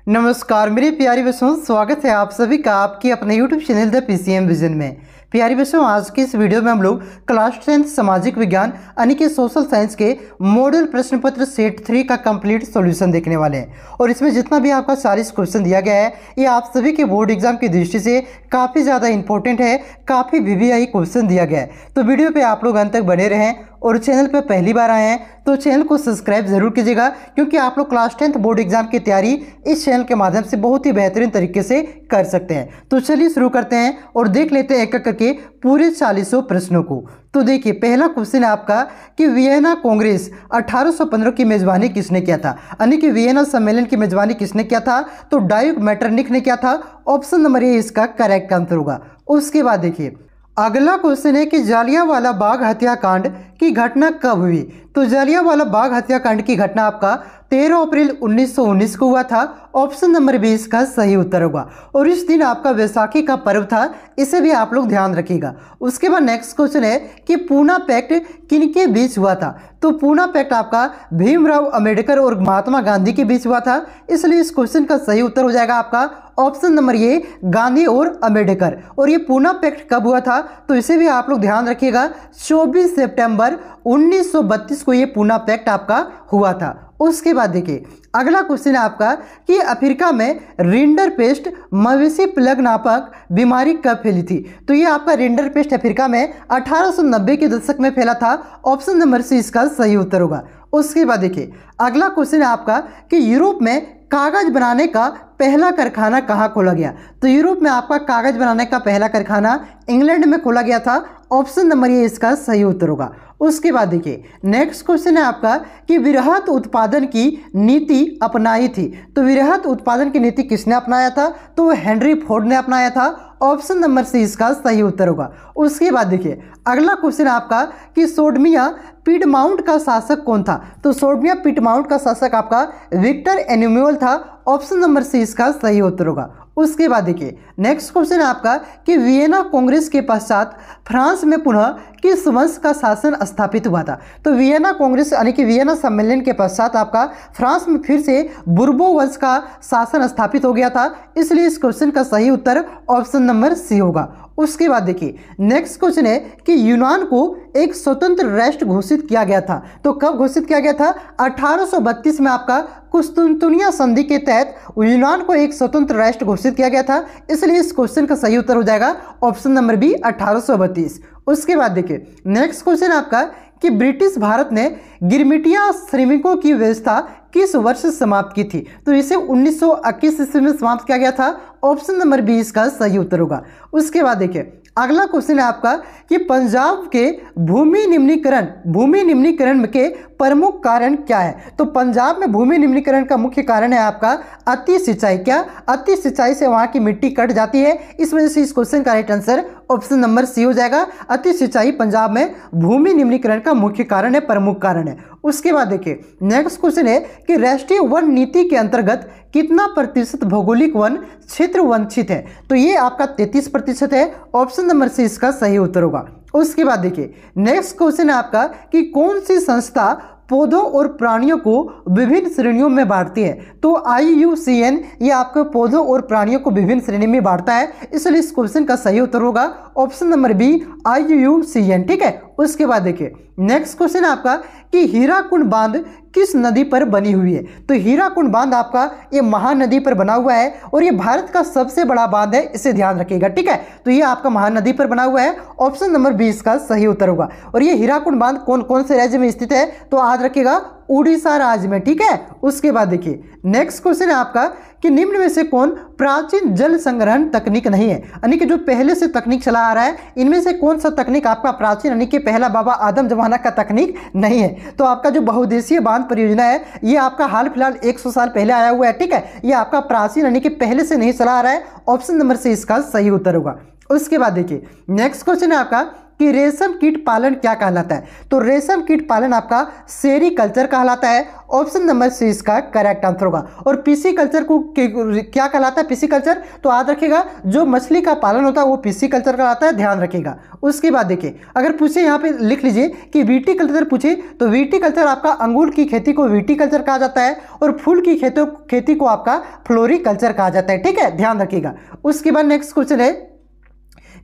नमस्कार मेरी प्यारी बच्चों, स्वागत है आप सभी का आपके अपने YouTube channel the PCM vision में। प्यारी बच्चों, आज की इस वीडियो में हम लोग क्लास 10 सामाजिक विज्ञान यानी कि सोशल साइंस के मॉडल प्रश्न पत्र सेट 3 का कंप्लीट सॉल्यूशन देखने वाले हैं। और इसमें जितना भी आपका 40 क्वेश्चन दिया गया है ये आप सभी के बोर्ड एग्जाम की दृष्टि से काफ़ी ज़्यादा इंपॉर्टेंट है, काफ़ी वीवीआई क्वेश्चन दिया गया है। तो वीडियो पर आप लोग अंत तक बने रहें और चैनल पर पहली बार आए हैं तो चैनल को सब्सक्राइब जरूर कीजिएगा, क्योंकि आप लोग क्लास 10 बोर्ड एग्जाम की तैयारी इस चैनल के माध्यम से बहुत ही बेहतरीन तरीके से कर सकते हैं। तो चलिए शुरू करते हैं और देख लेते हैं एक एक करके पूरे 40 प्रश्नों को। तो देखिए, पहला क्वेश्चन है आपका कि वियना कांग्रेस 1815 की मेजबानी किसने किया था, यानी कि वियना सम्मेलन की मेजबानी किसने किया था? तो डायूक मेटरनिख ने किया था। ऑप्शन नंबर ए इसका करेक्ट आंसर होगा। उसके बाद देखिए, अगला क्वेश्चन है कि जालियांवाला बाग हत्याकांड की घटना कब हुई? तो जालियांवाला बाग हत्याकांड की घटना आपका 13 अप्रैल 1919 को हुआ था। ऑप्शन नंबर बी इसका सही उत्तर होगा। और इस दिन आपका वैसाखी का पर्व था, इसे भी आप लोग ध्यान रखिएगा। उसके बाद नेक्स्ट क्वेश्चन है कि पूना पैक्ट किनके बीच हुआ था? तो पूना पैक्ट आपका भीमराव अंबेडकर और महात्मा गांधी के बीच हुआ था, इसलिए इस क्वेश्चन का सही उत्तर हो जाएगा आपका ऑप्शन नंबर ए गांधी और अंबेडकर। और ये पूना पैक्ट कब हुआ था? तो इसे भी आप लोग ध्यान रखिएगा, 24 सितंबर 1932 को ये पूना पैक्ट आपका हुआ था। उसके बाद देखिए, अगला क्वेश्चन है आपका कि अफ्रीका में रिंडरपेस्ट मवेशी प्लग नामक बीमारी कब फैली थी? तो ये आपका रिंडरपेस्ट अफ्रीका में 1890 के दशक में फैला था। ऑप्शन नंबर सी इसका सही उत्तर होगा। उसके बाद देखिए, अगला क्वेश्चन है आपका कि यूरोप में कागज बनाने का पहला कारखाना कहाँ खोला गया? तो यूरोप में आपका कागज बनाने का पहला कारखाना इंग्लैंड में खोला गया था। ऑप्शन नंबर ए इसका सही उत्तर होगा। उसके बाद देखिए, नेक्स्ट क्वेश्चन है आपका कि वृहत उत्पादन की नीति अपनाई थी। तो वृहत उत्पादन की नीति किसने अपनाया था? तो हेनरी फोर्ड ने अपनाया था। ऑप्शन नंबर सी इसका सही उत्तर होगा। उसके बाद देखिए, अगला क्वेश्चन आपका कि सोडमिया पिडमाउंट का शासक कौन था? तो सोडमिया पिडमाउंट का शासक आपका विक्टर एनुमुअल था। ऑप्शन नंबर सी इसका सही उत्तर होगा। उसके बाद देखिए, नेक्स्ट क्वेश्चन है आपका कि वियना कांग्रेस के पश्चात फ्रांस में पुनः किस वंश का शासन स्थापित हुआ था? तो वियना कांग्रेस यानी कि वियना सम्मेलन के पश्चात आपका फ्रांस में फिर से बुर्बो वंश का शासन स्थापित हो गया था, इसलिए इस क्वेश्चन का सही उत्तर ऑप्शन नंबर सी होगा। उसके बाद देखिए, नेक्स्ट क्वेश्चन है कि यूनान को एक स्वतंत्र राष्ट्र घोषित किया गया था। तो कब घोषित किया गया था? 1832 में आपका कुस्तुनतुनिया संधि के तहत यूनान को एक स्वतंत्र राष्ट्र घोषित किया गया था, इसलिए इस क्वेश्चन का सही उत्तर हो जाएगा ऑप्शन नंबर बी 1832। उसके बाद देखिए, नेक्स्ट क्वेश्चन आपका कि ब्रिटिश भारत ने गिरमिटिया श्रमिकों की व्यवस्था किस वर्ष समाप्त की थी? तो इसे 1921 ईस्वी में समाप्त किया गया था। ऑप्शन नंबर बी इसका सही उत्तर होगा। उसके बाद देखिए, अगला क्वेश्चन है आपका कि पंजाब के भूमि निम्नीकरण के प्रमुख कारण क्या है? तो पंजाब में भूमि निम्नीकरण का मुख्य कारण है आपका अति सिंचाई। क्या? अति सिंचाई से वहां की मिट्टी कट जाती है, इस वजह से इस क्वेश्चन का right answer option number C हो जाएगा। अति सिंचाई पंजाब में भूमि निम्नीकरण का मुख्य कारण है, प्रमुख कारण है। उसके बाद देखिए, नेक्स्ट क्वेश्चन है कि राष्ट्रीय वन नीति के अंतर्गत कितना प्रतिशत भौगोलिक वन क्षेत्र वंचित है? तो ये आपका 33% है। ऑप्शन नंबर सी इसका सही उत्तर होगा। उसके बाद देखिए, नेक्स्ट क्वेश्चन है आपका कि कौन सी संस्था पौधों और प्राणियों को विभिन्न श्रेणियों में बांटती है? तो IUCN ये आपके पौधों और प्राणियों को विभिन्न श्रेणी में बांटता है, इसलिए इस क्वेश्चन का सही उत्तर होगा ऑप्शन नंबर बी IUCN। ठीक है। उसके बाद देखिए, नेक्स्ट क्वेश्चन है आपका कि हीराकुंड बांध किस नदी पर बनी हुई है? तो हीराकुंड बांध आपका ये महानदी पर बना हुआ है और ये भारत का सबसे बड़ा बांध है, इसे ध्यान रखिएगा। ठीक है, तो ये आपका महानदी पर बना हुआ है। ऑप्शन नंबर 20 का सही उत्तर होगा। और ये हीराकुंड बांध कौन कौन से राज्य में स्थित है? तो याद रखिएगा उड़ीसा राज्य में। ठीक है। उसके बाद देखिए, नेक्स्ट क्वेश्चन है आपका कि निम्न में से कौन प्राचीन जल संग्रहण तकनीक नहीं है? यानी कि जो पहले से तकनीक चला आ रहा है, इनमें से कौन सा तकनीक आपका प्राचीन यानी कि पहला बाबा आदम जमाना का तकनीक नहीं है? तो आपका जो बहुउद्देशीय बांध परियोजना है ये आपका हाल फिलहाल 100 साल पहले आया हुआ है। ठीक है, ये आपका प्राचीन यानी कि पहले से नहीं चला आ रहा है। ऑप्शन नंबर से इसका सही उत्तर होगा। उसके बाद देखिए नेक्स्ट क्वेश्चन है आपका कि रेशम कीट पालन क्या कहलाता है। तो रेशम कीट पालन आपका सेरीकल्चर कहलाता है। ऑप्शन नंबर सी इसका करेक्ट आंसर होगा। और पीसी कल्चर को क्या कहलाता है? पीसी कल्चर तो याद रखिएगा जो मछली का पालन होता है वो पीसी कल्चर कहलाता है, ध्यान रखिएगा। उसके बाद देखिए अगर पूछे यहाँ पे लिख लीजिए कि वीटी कल्चर पूछे तो वीटी कल्चर आपका अंगूर की खेती को वीटी कल्चर कहा जाता है और फूल की खेती को आपका फ्लोरी कल्चर कहा जाता है, ठीक है, ध्यान रखिएगा। उसके बाद नेक्स्ट क्वेश्चन है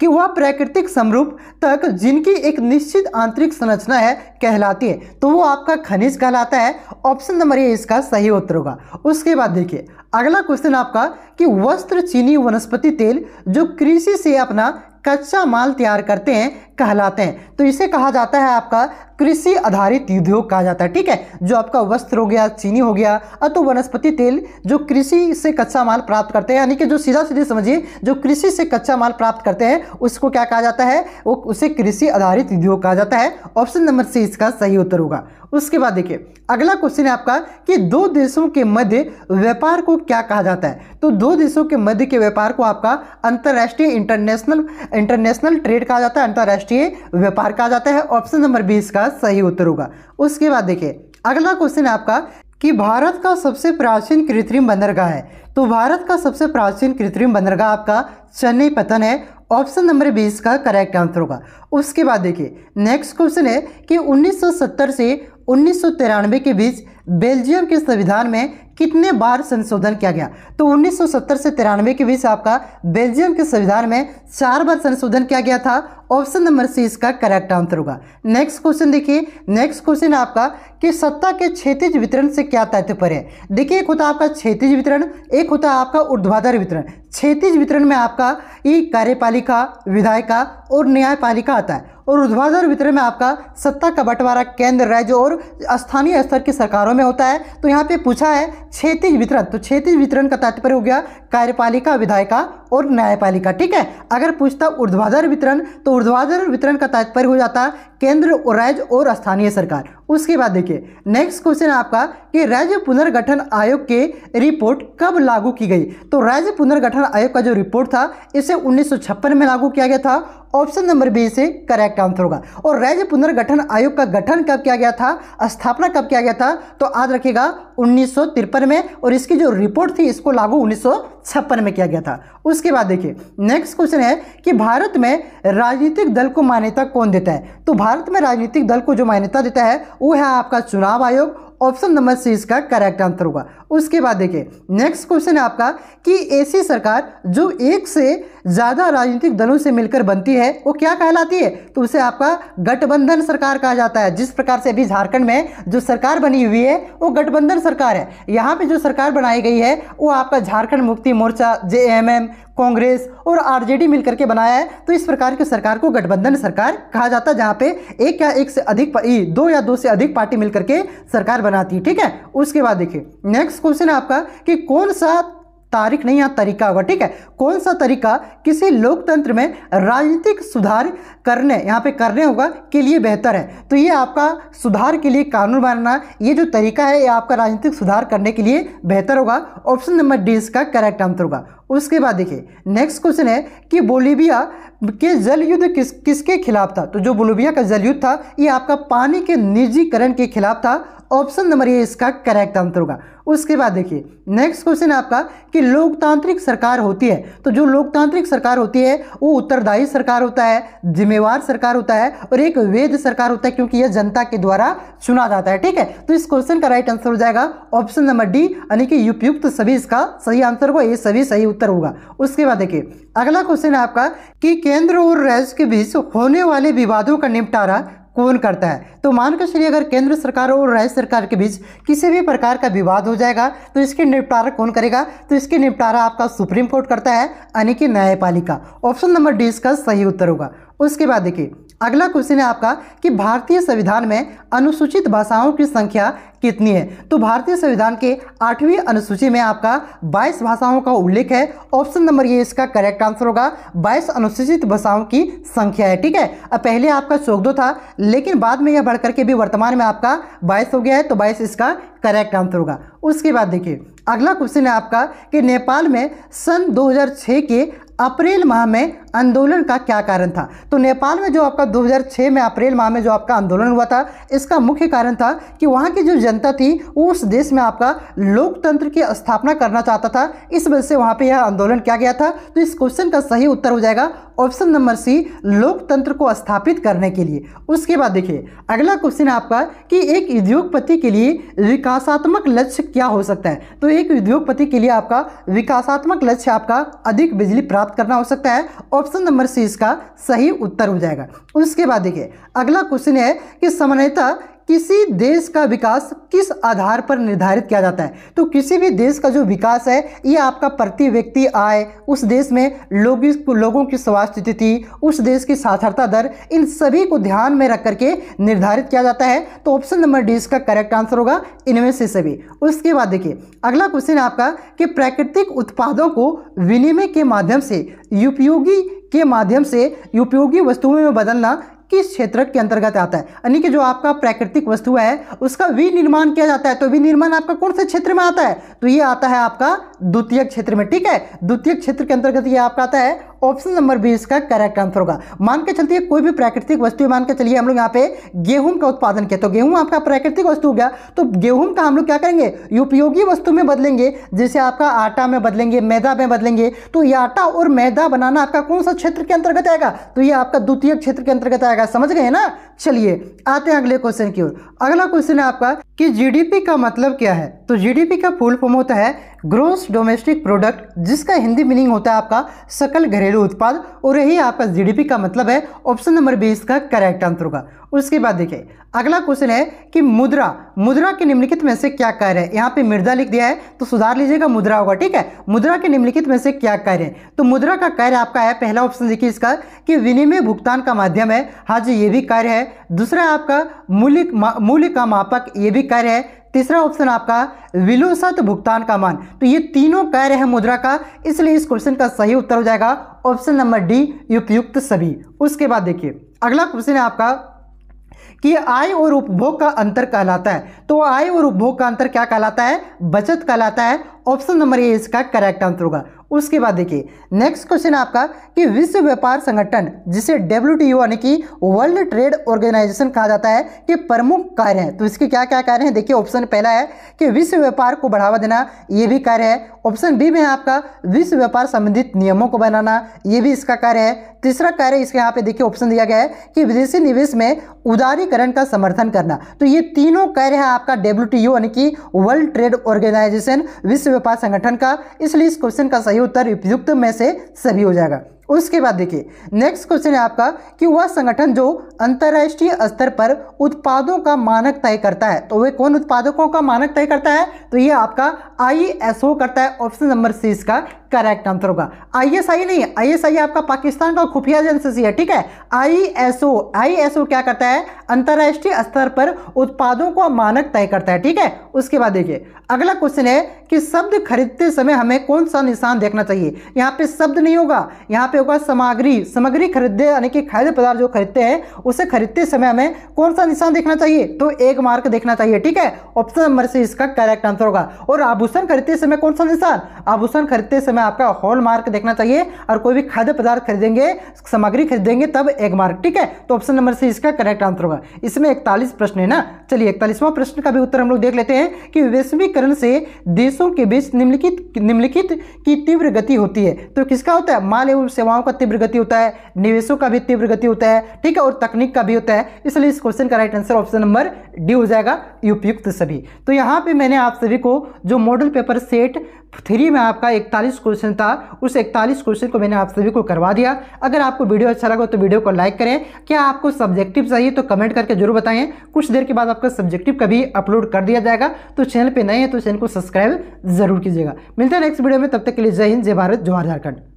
कि वह प्राकृतिक समरूप तक जिनकी एक निश्चित आंतरिक संरचना है कहलाती है, तो वो आपका खनिज कहलाता है। ऑप्शन नंबर ए इसका सही उत्तर होगा। उसके बाद देखिए अगला क्वेश्चन आपका कि वस्त्र चीनी वनस्पति तेल जो कृषि से अपना कच्चा माल तैयार करते हैं कहलाते हैं, तो इसे कहा जाता है आपका कृषि आधारित उद्योग कहा जाता है, ठीक है। जो आपका वस्त्र हो गया, चीनी हो गया, तो वनस्पति तेल जो कृषि से कच्चा माल प्राप्त करते हैं, यानी कि जो सीधा सीधे समझिए जो कृषि से कच्चा माल प्राप्त करते हैं उसको क्या कहा जाता है? वो उसे कृषि आधारित उद्योग कहा जाता है। ऑप्शन नंबर सी इसका सही उत्तर होगा। उसके बाद देखिए अगला क्वेश्चन है आपका कि दो देशों के मध्य व्यापार को क्या कहा जाता है? तो दो देशों के मध्य के व्यापार को आपका अंतर्राष्ट्रीय इंटरनेशनल ट्रेड कहा जाता है, अंतर्राष्ट्रीय व्यापार कहा जाता है। ऑप्शन नंबर 20 का सही उत्तर होगा। उसके बाद देखिए अगला क्वेश्चन है आपका कि भारत का सबसे प्राचीन कृत्रिम बंदरगाह है, तो भारत का सबसे प्राचीन कृत्रिम बंदरगाह आपका चेन्नई पत्तन है। ऑप्शन नंबर 20 का करेक्ट आंसर होगा। उसके बाद देखिए नेक्स्ट क्वेश्चन है कि 1970 से 1993 के बीच बेल्जियम के संविधान में कितने बार संशोधन किया गया? तो 1970 से 93 के बीच आपका बेल्जियम के संविधान में 4 बार संशोधन किया गया था। ऑप्शन नंबर सी इसका करेक्ट आंसर होगा। नेक्स्ट क्वेश्चन देखिए, नेक्स्ट क्वेश्चन है आपका कि सत्ता के क्षैतिज वितरण से क्या तात्पर्य है? देखिए एक होता है आपका क्षैतिज वितरण, एक होता है आपका ऊर्ध्वाधर वितरण। क्षैतिज वितरण में आपका ये कार्यपालिका, विधायिका और न्यायपालिका आता है और ऊर्ध्वाधर वितरण में आपका सत्ता का बंटवारा केंद्र, राज्य और स्थानीय स्तर की सरकारों में होता है। तो यहाँ पे पूछा है क्षैतिज वितरण, तो क्षैतिज वितरण का तात्पर्य हो गया कार्यपालिका, विधायिका और न्यायपालिका, ठीक है। अगर पूछता ऊर्ध्वाधर वितरण तो ऊर्ध्वाधर वितरण का तात्पर्य हो जाता केंद्र, राज्य और स्थानीय सरकार। उसके बाद देखिए नेक्स्ट क्वेश्चन है आपका कि राज्य पुनर्गठन आयोग के रिपोर्ट कब लागू की गई? तो राज्य पुनर्गठन आयोग का जो रिपोर्ट था इसे 1956 में लागू किया गया था। ऑप्शन नंबर बी से करेक्ट आंसर होगा। और राज्य पुनर्गठन आयोग का गठन कब किया गया था, स्थापना कब किया गया था? तो याद रखिएगा 1953 में, और इसकी जो रिपोर्ट थी इसको लागू 1956 में किया गया था। उसके बाद देखिए नेक्स्ट क्वेश्चन है कि भारत में राजनीतिक दल को मान्यता कौन देता है? तो भारत में राजनीतिक दल को जो मान्यता देता है वो है आपका चुनाव आयोग। ऑप्शन नंबर सी इसका करेक्ट आंसर होगा। उसके बाद देखिए नेक्स्ट क्वेश्चन है आपका कि ऐसी सरकार जो एक से ज़्यादा राजनीतिक दलों से मिलकर बनती है वो क्या कहलाती है? तो उसे आपका गठबंधन सरकार कहा जाता है। जिस प्रकार से अभी झारखंड में जो सरकार बनी हुई है वो गठबंधन सरकार है। यहाँ पे जो सरकार बनाई गई है वो आपका झारखंड मुक्ति मोर्चा, जेएमएम, कांग्रेस और आरजेडी मिलकर के बनाया है। तो इस प्रकार की सरकार को गठबंधन सरकार कहा जाता है, जहाँ पे एक या एक से अधिक दो या दो से अधिक पार्टी मिलकर के सरकार बनाती है, ठीक है। उसके बाद देखिए नेक्स्ट क्वेश्चन है आपका कि कौन सा तारीख नहीं, यहाँ तरीका होगा, ठीक है। कौन सा तरीका किसी लोकतंत्र में राजनीतिक सुधार करने, यहाँ पे करने होगा के लिए बेहतर है? तो ये आपका सुधार के लिए कानून बनाना, ये जो तरीका है ये आपका राजनीतिक सुधार करने के लिए बेहतर होगा। ऑप्शन नंबर डी इसका करेक्ट आंसर होगा। उसके बाद देखिए नेक्स्ट क्वेश्चन है कि बोलीविया के जल युद्ध किसके खिलाफ था? तो जो बोलीविया का जल युद्ध था ये आपका पानी के निजीकरण के खिलाफ था। ऑप्शन नंबर ए इसका करेक्ट आंसर होगा। उसके बाद देखिए नेक्स्ट क्वेश्चन है आपका कि लोकतांत्रिक सरकार होती है, तो जो लोकतांत्रिक सरकार होती है वो उत्तरदायी सरकार होता है, जिम्मेवार सरकार होता है और एक वैध सरकार होता है, क्योंकि यह जनता के द्वारा चुना जाता है, ठीक है। तो इस क्वेश्चन का राइट आंसर हो जाएगा ऑप्शन नंबर डी, यानी कि उपयुक्त सभी इसका सही आंसर होगा, ये सभी सही उत्तर होगा। उसके बाद देखिए अगला क्वेश्चन है आपका कि केंद्र और राज्य के बीच होने वाले विवादों का निपटारा कौन करता है? तो मानकर चलिए अगर केंद्र सरकार और राज्य सरकार के बीच किसी भी प्रकार का विवाद हो जाएगा तो इसके निपटारा कौन करेगा? तो इसके निपटारा आपका सुप्रीम कोर्ट करता है, यानी कि न्यायपालिका। ऑप्शन नंबर डी इसका सही उत्तर होगा। उसके बाद देखिए अगला क्वेश्चन है आपका कि भारतीय संविधान में अनुसूचित भाषाओं की संख्या कितनी है? तो भारतीय संविधान के 8वीं अनुसूची में आपका 22 भाषाओं का उल्लेख है। ऑप्शन नंबर ये इसका करेक्ट आंसर होगा। 22 अनुसूचित भाषाओं की संख्या है, ठीक है। अब पहले आपका 14 था, लेकिन बाद में यह बढ़कर के भी वर्तमान में आपका 22 हो गया है, तो 22 इसका करेक्ट आंसर होगा। उसके बाद देखिए अगला क्वेश्चन है आपका कि नेपाल में सन 2006 के अप्रैल माह में आंदोलन का क्या कारण था। तो नेपाल में जो आपका 2006 में अप्रैल माह में जो आपका आंदोलन हुआ था, इसका मुख्य कारण था कि वहाँ की जो जनता थी वो उस देश में आपका लोकतंत्र की स्थापना करना चाहता था। इस वजह से वहाँ पे यह आंदोलन किया गया था। तो इस क्वेश्चन का सही उत्तर हो जाएगा ऑप्शन नंबर सी, लोकतंत्र को स्थापित करने के लिए। उसके बाद देखिए अगला क्वेश्चन है आपका कि एक उद्योगपति के लिए विकासात्मक लक्ष्य क्या हो सकता है। तो एक उद्योगपति के लिए आपका विकासात्मक लक्ष्य आपका अधिक बिजली प्राप्त करना हो सकता है। ऑप्शन नंबर सी इसका सही उत्तर हो जाएगा। उसके बाद देखिए अगला क्वेश्चन है कि सामान्यतः किसी देश का विकास किस आधार पर निर्धारित किया जाता है। तो किसी भी देश का जो विकास है ये आपका प्रति व्यक्ति आय, उस देश में लोगों की स्वास्थ्य स्थिति, उस देश की साक्षरता दर, इन सभी को ध्यान में रख करके निर्धारित किया जाता है। तो ऑप्शन नंबर डी इसका करेक्ट आंसर होगा इनमें से सभी। उसके बाद देखिए अगला क्वेश्चन है आपका कि प्राकृतिक उत्पादों को विनिमय के माध्यम से उपयोगी वस्तुओं में बदलना किस क्षेत्र के अंतर्गत आता है। यानी कि जो आपका प्राकृतिक वस्तु है उसका विनिर्माण किया जाता है। तो विनिर्माण आपका कौन से क्षेत्र में आता है। तो ये आता है आपका द्वितीयक क्षेत्र में। ठीक है, द्वितीयक क्षेत्र के अंतर्गत ये आपका आता है। ऑप्शन नंबर बी इसका करेक्ट आंसर होगा। मान के चलते कोई भी प्राकृतिक वस्तु, मान के चलिए हम लोग यहाँ पे गेहूं का उत्पादन किया, तो गेहूं आपका प्राकृतिक वस्तु हो गया। तो गेहूं का हम लोग क्या करेंगे, उपयोगी वस्तु में बदलेंगे। जैसे आपका आटा में बदलेंगे, मैदा में बदलेंगे। तो ये आटा और मैदा बनाना आपका कौन सा क्षेत्र के अंतर्गत आएगा। तो ये आपका द्वितीय क्षेत्र के अंतर्गत आएगा। समझ गए ना। चलिए आते हैं अगले क्वेश्चन की ओर। अगला क्वेश्चन है आपका कि जीडीपी का मतलब क्या है। तो जीडीपी का फुल फॉर्म होता है ग्रोस डोमेस्टिक प्रोडक्ट, जिसका हिंदी मीनिंग होता है आपका सकल घरेलू उत्पाद, और यही आपका जीडीपी का मतलब है। ऑप्शन नंबर बी इसका करेक्ट आंसर होगा। उसके बाद देखिए अगला क्वेश्चन है कि मुद्रा के निम्नलिखित में से क्या कार्य है। यहाँ पे मृदा लिख दिया है तो सुधार लीजिएगा, मुद्रा होगा। ठीक है, मुद्रा के निम्नलिखित में से क्या कार्य है। तो मुद्रा का कार्य आपका है, पहला ऑप्शन देखिए इसका कि विनिमय भुगतान का माध्यम है। हाँ जी, ये भी कार्य है। दूसरा आपका मूल्य का मापक, ये भी कार्य है। तीसरा ऑप्शन आपका विलोसत भुगतान का मान। तो ये तीनों कार्य है मुद्रा का, इसलिए इस क्वेश्चन का सही उत्तर हो जाएगा ऑप्शन नंबर डी, उपयुक्त सभी। उसके बाद देखिए अगला क्वेश्चन है आपका कि आय और उपभोग का अंतर कहलाता है। तो आय और उपभोग का अंतर क्या कहलाता है, बचत कहलाता है। ऑप्शन नंबर ए इसका करेक्ट आंसर होगा। उसके बाद देखिए नेक्स्ट क्वेश्चन आपका कि विश्व व्यापार संगठन, जिसे WTO यानी कि वर्ल्ड ट्रेड ऑर्गेनाइजेशन कहा जाता है, कि प्रमुख कार्य हैं। तो इसके क्या क्या कार्य हैं। देखिए ऑप्शन पहला है कि विश्व व्यापार को बढ़ावा देना, ये भी कार्य है। ऑप्शन बी में है आपका विश्व व्यापार संबंधित नियमों को बनाना, ये भी इसका कार्य है। तीसरा कार्य इसके यहाँ पे देखिए ऑप्शन दिया गया है कि विदेशी निवेश में उदारीकरण का समर्थन करना। तो ये तीनों कार्य है आपका WTO यानी कि वर्ल्ड ट्रेड ऑर्गेनाइजेशन, विश्व व्यापार संगठन का, इसलिए इस क्वेश्चन का सही उत्तर उपयुक्त में से सभी हो जाएगा। उसके बाद देखिए नेक्स्ट क्वेश्चन है आपका कि वह संगठन जो अंतर्राष्ट्रीय स्तर पर उत्पादों का मानक तय करता है। तो वे कौन उत्पादकों का मानक तय करता है। तो ये आपका ISO करता है। ऑप्शन नंबर सी इसका करेक्ट आंसर होगा। ISI नहीं है, ISI आपका पाकिस्तान का खुफिया एजेंसी है। ठीक है, ISO क्या करता है, अंतर्राष्ट्रीय स्तर पर उत्पादों का मानक तय करता है। ठीक है, उसके बाद देखिए अगला क्वेश्चन है कि शब्द खरीदते समय हमें कौन सा निशान देखना चाहिए। यहाँ पे शब्द नहीं होगा, यहाँ पे होगा सामग्री खरीदते, यानी कि खाद्य पदार्थ जो खरीदते हैं उसे खरीदते समय हमें कौन सा निशान देखना चाहिए। तो एक मार्क देखना चाहिए। ठीक है, ऑप्शन नंबर से इसका करेक्ट आंसर होगा। और आभूषण खरीदते समय कौन सा निशान, आभूषण खरीदते समय आपका हॉल मार्क देखना चाहिए। और कोई भी खाद्य पदार्थ खरीदेंगे, सामग्री खरीदेंगे तब एक मार्क। ठीक है, तो ऑप्शन नंबर से इसका करेक्ट आंसर होगा। इसमें 41 प्रश्न है ना। चलिए 41वां प्रश्न का भी उत्तर हम लोग देख लेते हैं कि वैश्वीकरण से देशों के बीच निम्नलिखित की तीव्र गति होती है। तो किसका होता है, माल एवं सेवाओं का तीव्र गति होता है, निवेशों का भी तीव्र गति होता है। ठीक है, और तकनीक का भी होता है। इसलिए इस क्वेश्चन का right answer option number D हो जाएगा, उपयुक्त सभी। तो यहाँ पे मैंने आप सभी को जो मॉडल पेपर सेट 3 में आपका 41 क्वेश्चन था, उस 41 क्वेश्चन को मैंने आप सभी को करवा दिया। अगर आपको वीडियो अच्छा लगा तो वीडियो को लाइक करें। क्या आपको सब्जेक्टिव चाहिए तो कमेंट करके जरूर बताएं। कुछ देर के बाद आपका सब्जेक्टिव का भी अपलोड कर दिया जाएगा। तो चैनल पे नए हैं तो चैनल को सब्सक्राइब जरूर कीजिएगा। मिलते हैं नेक्स्ट वीडियो में, तब तक के लिए जय हिंद, जय भारत, जोहार झारखंड।